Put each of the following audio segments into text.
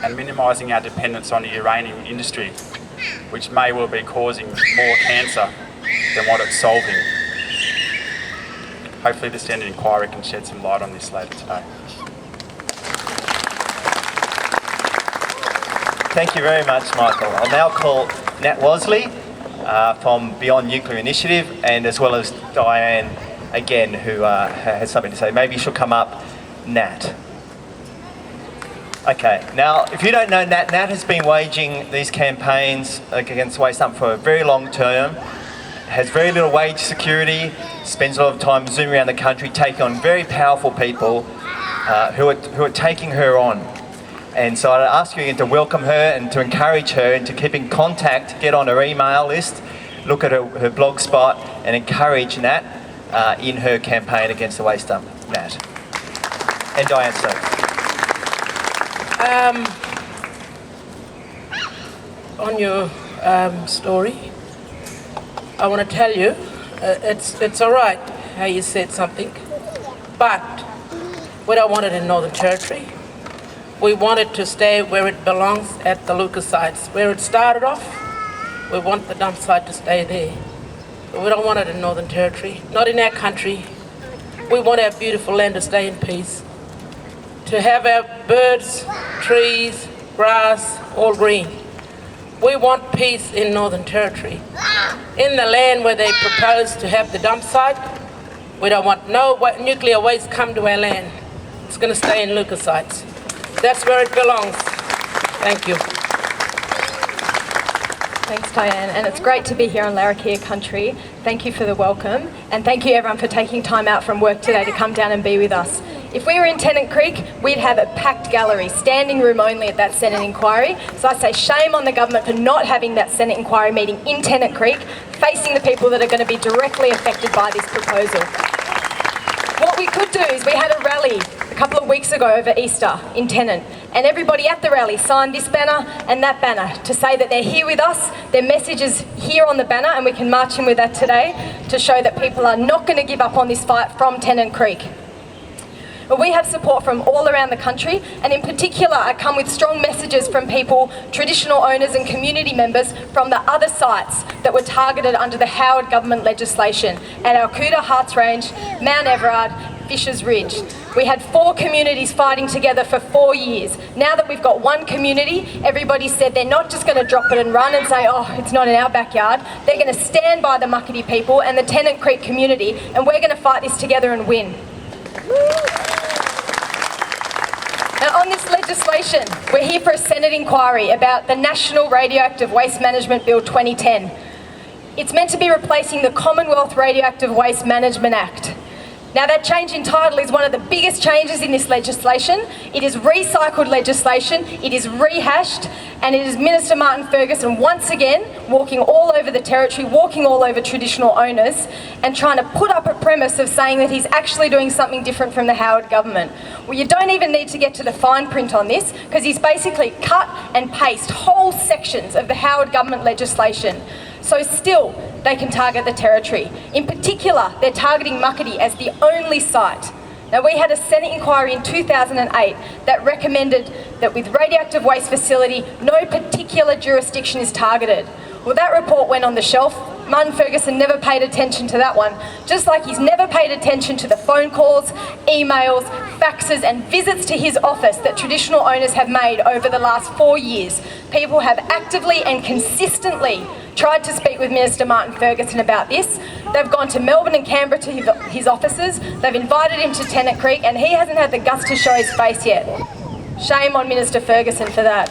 and minimising our dependence on the uranium industry, which may well be causing more cancer than what it's solving. Hopefully the Senate inquiry can shed some light on this later today. Thank you very much, Michael. I'll now call Nat Wasley from Beyond Nuclear Initiative, and as well as Diane again, who has something to say. Maybe she'll come up. Nat. Okay, now if you don't know Nat has been waging these campaigns against waste dump for a very long term, has very little wage security, spends a lot of time zooming around the country, taking on very powerful people who are taking her on. And so I'd ask you again to welcome her and to encourage her and to keep in contact, get on her email list, look at her blog spot and encourage Nat in her campaign against the waste dump. Nat. And Diane Stokes. On your story, I want to tell you, it's all right how you said something, but we don't want it in Northern Territory. We want it to stay where it belongs at the Lucas sites. Where it started off, we want the dump site to stay there. But we don't want it in Northern Territory, not in our country. We want our beautiful land to stay in peace. To have our birds, trees, grass, all green. We want peace in Northern Territory. In the land where they propose to have the dump site, we don't want no nuclear waste come to our land. It's going to stay in Lucas sites. That's where it belongs. Thank you. Thanks, Diane, and it's great to be here on Larrakia country. Thank you for the welcome, and thank you everyone for taking time out from work today to come down and be with us. If we were in Tennant Creek, we'd have a packed gallery, standing room only at that Senate inquiry. So I say shame on the government for not having that Senate inquiry meeting in Tennant Creek, facing the people that are going to be directly affected by this proposal. What we could do is we had a rally a couple of weeks ago over Easter in Tennant, and everybody at the rally signed this banner and that banner to say that they're here with us. Their message is here on the banner, and we can march in with that today to show that people are not going to give up on this fight from Tennant Creek. But we have support from all around the country, and in particular I come with strong messages from people, traditional owners and community members from the other sites that were targeted under the Howard government legislation at Alcuda, Harts Range, Mount Everard, Fisher's Ridge. We had 4 communities fighting together for 4 years. Now that we've got one community, everybody said they're not just going to drop it and run and say, oh, it's not in our backyard. They're going to stand by the Muckaty people and the Tennant Creek community, and we're going to fight this together and win. Now, on this legislation, we're here for a Senate inquiry about the National Radioactive Waste Management Bill 2010. It's meant to be replacing the Commonwealth Radioactive Waste Management Act. Now, that change in title is one of the biggest changes in this legislation. It is recycled legislation, it is rehashed, and it is Minister Martin Ferguson once again walking all over the territory, walking all over traditional owners, and trying to put up a premise of saying that he's actually doing something different from the Howard government. Well, you don't even need to get to the fine print on this, because he's basically cut and pasted whole sections of the Howard government legislation. So still, they can target the territory. In particular, they're targeting Muckaty as the only site. Now, we had a Senate inquiry in 2008 that recommended that with radioactive waste facility, no particular jurisdiction is targeted. Well, that report went on the shelf. Martin Ferguson never paid attention to that one, just like he's never paid attention to the phone calls, emails, faxes and visits to his office that traditional owners have made over the last 4 years. People have actively and consistently tried to speak with Minister Martin Ferguson about this. They've gone to Melbourne and Canberra to his offices, they've invited him to Tennant Creek, and he hasn't had the guts to show his face yet. Shame on Minister Ferguson for that.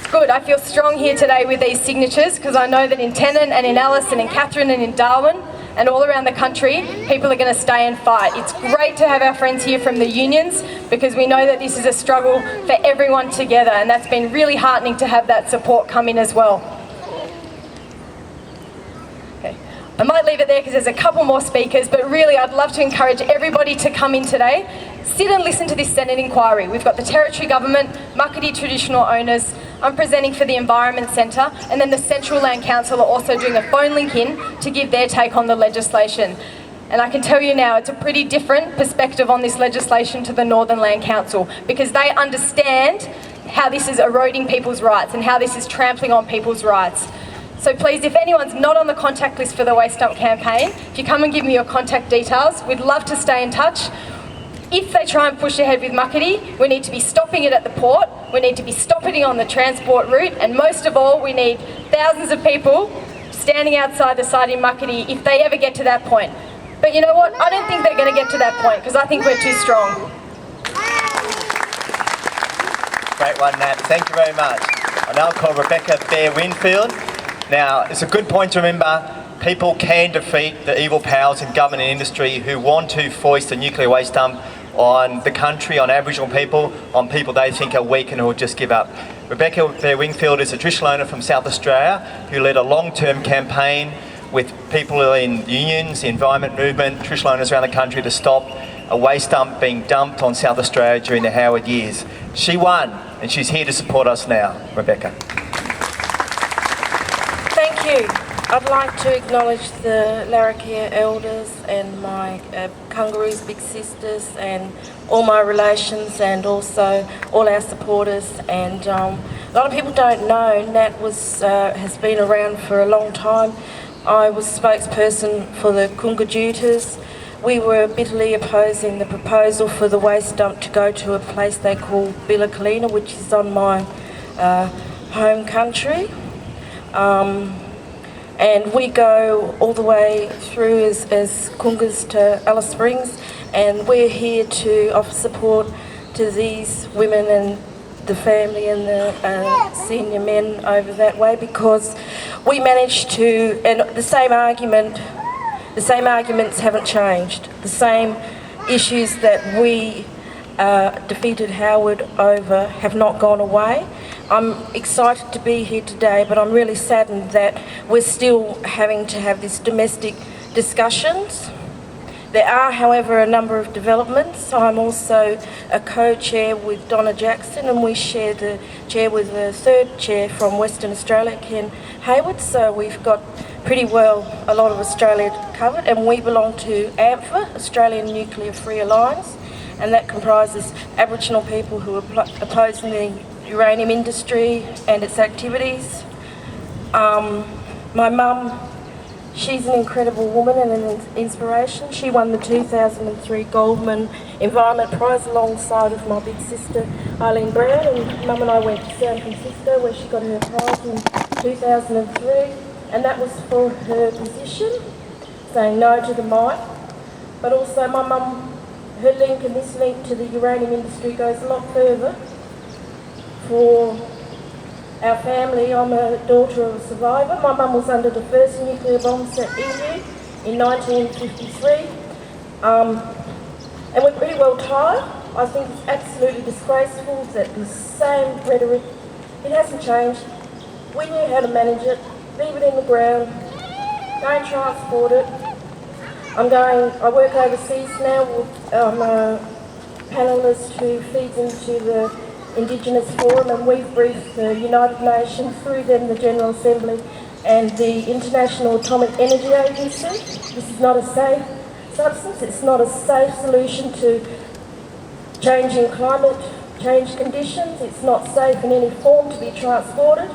Good, I feel strong here today with these signatures, because I know that in Tennant and in Alice and in Katherine and in Darwin and all around the country, people are going to stay and fight. It's great to have our friends here from the unions, because we know that this is a struggle for everyone together, and that's been really heartening to have that support come in as well. Okay. I might leave it there because there's a couple more speakers, but really I'd love to encourage everybody to come in today. Sit and listen to this Senate inquiry. We've got the Territory Government, Muckaty traditional owners, I'm presenting for the Environment Centre, and then the Central Land Council are also doing a phone link in to give their take on the legislation. And I can tell you now, it's a pretty different perspective on this legislation to the Northern Land Council, because they understand how this is eroding people's rights and how this is trampling on people's rights. So please, if anyone's not on the contact list for the Waste Dump campaign, if you come and give me your contact details, we'd love to stay in touch. If they try and push ahead with Muckaty, we need to be stopping it at the port, we need to be stopping it on the transport route, and most of all, we need thousands of people standing outside the site in Muckaty if they ever get to that point. But you know what? I don't think they're going to get to that point, because I think we're too strong. Great one, Nat. Thank you very much. I now call Rebecca Bear-Winfield. Now, it's a good point to remember. People can defeat the evil powers in government and industry who want to foist a nuclear waste dump on the country, on Aboriginal people, on people they think are weak and who will just give up. Rebecca Bear-Winfield is a traditional owner from South Australia who led a long-term campaign with people in unions, the environment movement, traditional owners around the country to stop a waste dump being dumped on South Australia during the Howard years. She won, and she's here to support us now. Rebecca. Thank you. I'd like to acknowledge the Larrakia elders and my Kangaroos big sisters and all my relations and also all our supporters. And a lot of people don't know Nat has been around for a long time. I was spokesperson for the Kungajutas. We were bitterly opposing the proposal for the waste dump to go to a place they call Billakalina, which is on my home country. And we go all the way through as Kungas to Alice Springs, and we're here to offer support to these women and the family and the senior men over that way, because we managed to, and the same arguments haven't changed. The same issues that we defeated Howard over have not gone away. I'm excited to be here today, but I'm really saddened that we're still having to have these domestic discussions. There are, however, a number of developments. I'm also a co-chair with Donna Jackson, and we share the chair with the third chair from Western Australia, Ken Hayward, so we've got pretty well a lot of Australia covered, and we belong to AMFA, Australian Nuclear Free Alliance, and that comprises Aboriginal people who are opposing the uranium industry and its activities. My mum, she's an incredible woman and an inspiration. She won the 2003 Goldman Environment Prize alongside of my big sister Eileen Brown, and Mum and I went to San Francisco where she got her prize in 2003, and that was for her position, saying no to the mine. But also my mum, her link and this link to the uranium industry goes a lot further. For our family, I'm a daughter of a survivor. My mum was under the first nuclear bomb set EU in 1953. And we're pretty well tired. I think it's absolutely disgraceful that the same rhetoric, it hasn't changed. We knew how to manage it, leave it in the ground, don't transport it. I work overseas now with a panellist who feeds into the Indigenous Forum, and we've briefed the United Nations, through them the General Assembly and the International Atomic Energy Agency. This is not a safe substance, it's not a safe solution to changing climate change conditions, it's not safe in any form to be transported,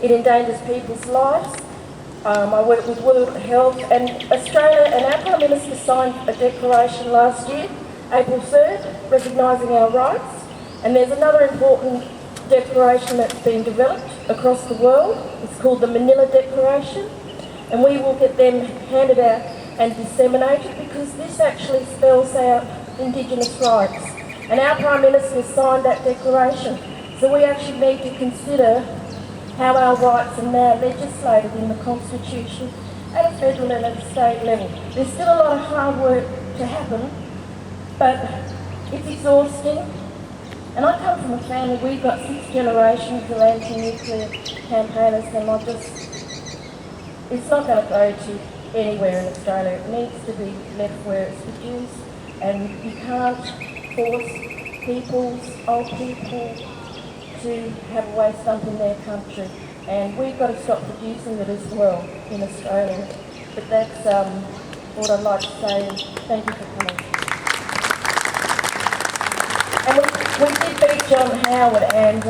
it endangers people's lives. I work with World Health, and Australia and our Prime Minister signed a declaration last year, April 3rd, recognising our rights. And there's another important declaration that's been developed across the world. It's called the Manila Declaration, and we will get them handed out and disseminated, because this actually spells out Indigenous rights. And our Prime Minister signed that declaration, so we actually need to consider how our rights are now legislated in the Constitution at a federal and at a state level. There's still a lot of hard work to happen, but it's exhausting. And I come from a family, we've got 6 generations of anti-nuclear campaigners, and it's not going to go to anywhere in Australia. It needs to be left where it's produced, and you can't force old people to have a waste dump in their country. And we've got to stop producing it as well in Australia. But that's what I'd like to say is thank you for coming. And we did beat John Howard and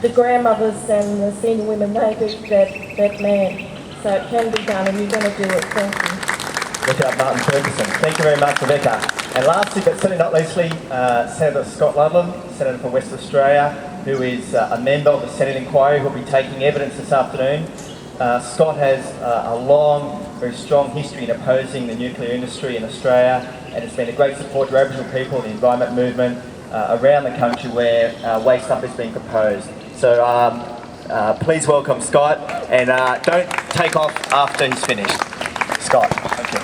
the grandmothers and the senior women, they beat that man. So it can be done and you're going to do it. Thank you. Look up Martin Ferguson. Thank you very much, Rebecca. And lastly, but certainly not leastly, Senator Scott Ludlam, Senator for West Australia, who is a member of the Senate inquiry, who will be taking evidence this afternoon. Scott has a long, very strong history in opposing the nuclear industry in Australia, and has been a great support to Aboriginal people, the environment movement around the country where waste dump is being proposed. So please welcome Scott, and don't take off after he's finished. Scott, thank you.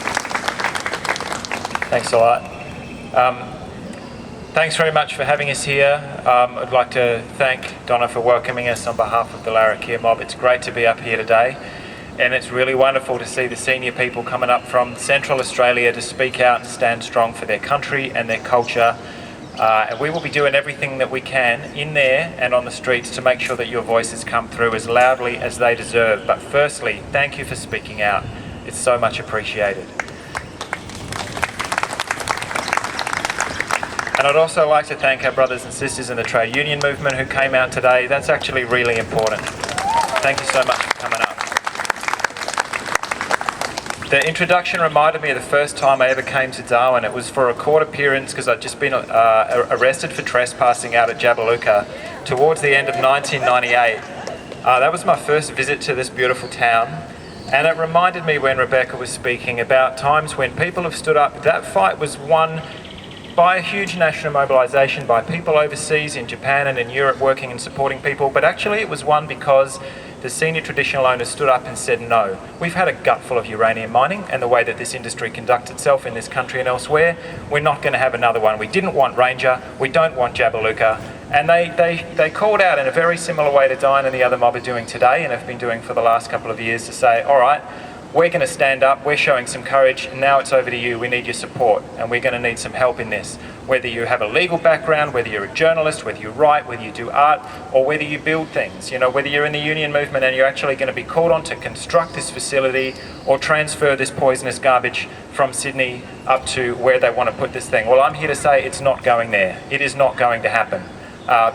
Thanks a lot. Thanks very much for having us here. I'd like to thank Donna for welcoming us on behalf of the Larrakia mob. It's great to be up here today, and it's really wonderful to see the senior people coming up from Central Australia to speak out and stand strong for their country and their culture. And we will be doing everything that we can in there and on the streets to make sure that your voices come through as loudly as they deserve. But firstly, thank you for speaking out. It's so much appreciated. And I'd also like to thank our brothers and sisters in the trade union movement who came out today. That's actually really important. Thank you so much for coming up. The introduction reminded me of the first time I ever came to Darwin. It was for a court appearance because I'd just been arrested for trespassing out at Jabiluka towards the end of 1998. That was my first visit to this beautiful town, and it reminded me when Rebecca was speaking about times when people have stood up. That fight was won by a huge national mobilisation by people overseas in Japan and in Europe working and supporting people, but actually it was won because the senior traditional owners stood up and said no. We've had a gutful of uranium mining and the way that this industry conducts itself in this country and elsewhere. We're not going to have another one. We didn't want Ranger, we don't want Jabiluka, and they called out in a very similar way to Diane and the other mob are doing today and have been doing for the last couple of years to say, all right, we're going to stand up, we're showing some courage, and now it's over to you, we need your support, and we're going to need some help in this. Whether you have a legal background, whether you're a journalist, whether you write, whether you do art, or whether you build things, whether you're in the union movement and you're actually going to be called on to construct this facility or transfer this poisonous garbage from Sydney up to where they want to put this thing. Well, I'm here to say it's not going there. It is not going to happen.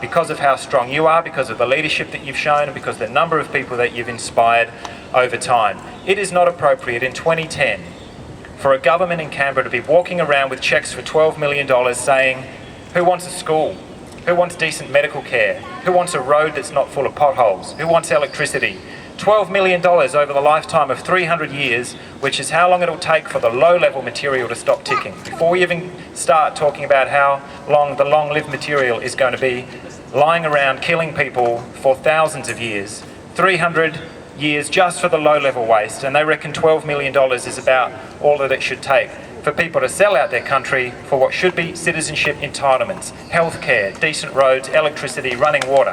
Because of how strong you are, because of the leadership that you've shown, and because of the number of people that you've inspired over time. It is not appropriate in 2010 for a government in Canberra to be walking around with cheques for $12 million saying, who wants a school? Who wants decent medical care? Who wants a road that's not full of potholes? Who wants electricity? $12 million over the lifetime of 300 years, which is how long it'll take for the low-level material to stop ticking. Before we even start talking about how long the long-lived material is going to be lying around killing people for thousands of years, 300 years just for the low-level waste, and they reckon $12 million is about all that it should take for people to sell out their country for what should be citizenship entitlements, healthcare, decent roads, electricity, running water.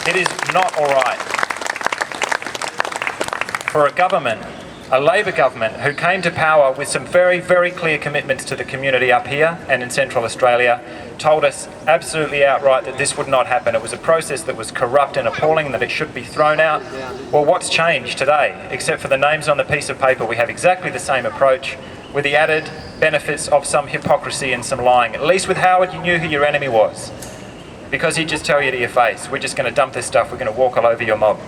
It is not all right for a government, a Labor government, who came to power with some very, very clear commitments to the community up here and in Central Australia, told us absolutely outright that this would not happen. It was a process that was corrupt and appalling and that it should be thrown out. Well, what's changed today? Except for the names on the piece of paper, we have exactly the same approach with the added benefits of some hypocrisy and some lying. At least with Howard, you knew who your enemy was, because he'd just tell you to your face, we're just going to dump this stuff, we're going to walk all over your mob.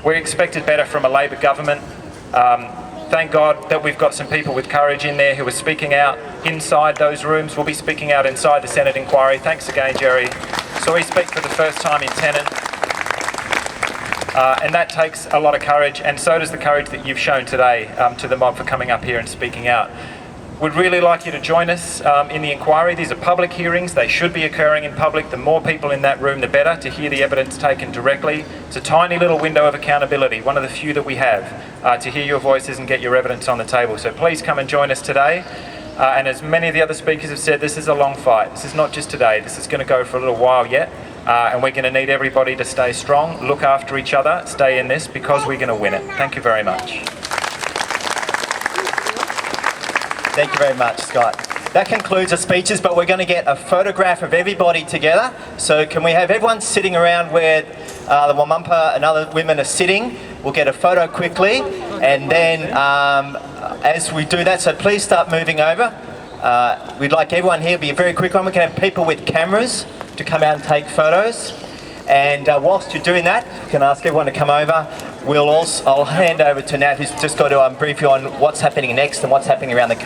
We expected better from a Labor government. Thank God that we've got some people with courage in there who are speaking out inside those rooms. We'll be speaking out inside the Senate inquiry. Thanks again, Jerry. So we speak for the first time in Tennant. And that takes a lot of courage, and so does the courage that you've shown today to the mob for coming up here and speaking out. We'd really like you to join us in the inquiry. These are public hearings. They should be occurring in public. The more people in that room, the better, to hear the evidence taken directly. It's a tiny little window of accountability, one of the few that we have, to hear your voices and get your evidence on the table. So please come and join us today. And as many of the other speakers have said, this is a long fight. This is not just today. This is going to go for a little while yet. And we're going to need everybody to stay strong, look after each other, stay in this, because we're going to win it. Thank you very much. Thank you very much, Scott. That concludes the speeches, but we're going to get a photograph of everybody together. So can we have everyone sitting around where the Wamumpa and other women are sitting? We'll get a photo quickly, and then as we do that, so please start moving over. We'd like everyone here to be a very quick one. We can have people with cameras to come out and take photos. And whilst you're doing that, you can ask everyone to come over. I'll hand over to Nat, who's just got to brief you on what's happening next and what's happening around the country.